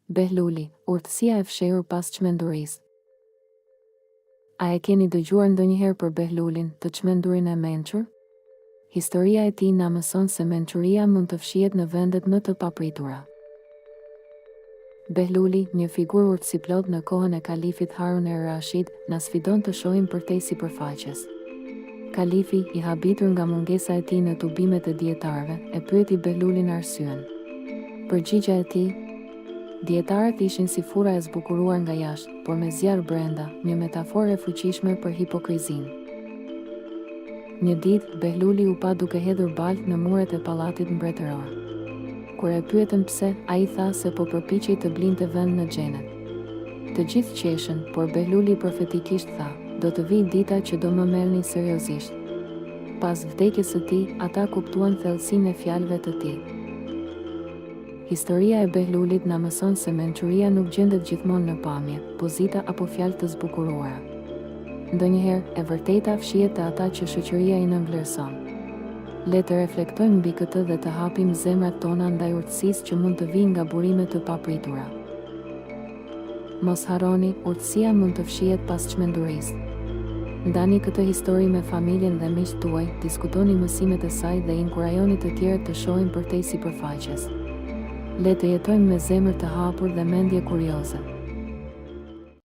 Behluli, urtësia e fshehur pas çmendurisë. A e keni dëgjuar ndonjëherë për Behlulin, të çmendurin e mençur? Historia e tij na mëson se mençuria mund të fshihet në vendet më të papritura. Behluli, një figurë urtësiplot në kohën e kalifit Harun er-Rashid, na sfidon të shohim përtej sipërfaqes. Kalifi, i habitur nga mungesa e tij në tubimet e dietarëve, e pyeti Behlulin arsyen. Përgjigjja e tij: dietarët ishin si fura e zbukuruar nga jashtë, por me zjarr brenda, një metaforë e fuqishme për hipokrizinë. Një ditë, Behluli u pa duke hedhur baltë në muret e pallatit mbretëror. Kur e pyetën pse, ai tha se po përpiqej të blinte vend në xhenet. Të gjithë qeshën, por Behluli profetikisht tha: do të vijë dita që do më merrni seriozisht. Pas vdekjes së tij, ata kuptuan thellësinë e fjalëve të tij. Historia e Behlulit na mëson se mençuria nuk gjendet gjithmonë në pamje, pozita apo fjalë të zbukuruara. Ndonjëherë, e vërteta fshihet te ata që shoqëria i nënvlerëson. Le të reflektojmë mbi këtë dhe të hapim zemrat tona ndaj urtësisë që mund të vijë nga burime të papritura. Mos harroni, urtësia mund të fshihet pas çmendurisë. Ndani këtë histori me familjen dhe miqtë tuaj, diskutoni mësimet e saj dhe inkurajoni të tjerët të shohin përtej sipërfaqes. Le të jetojmë me zemër të hapur dhe mendje kurioze.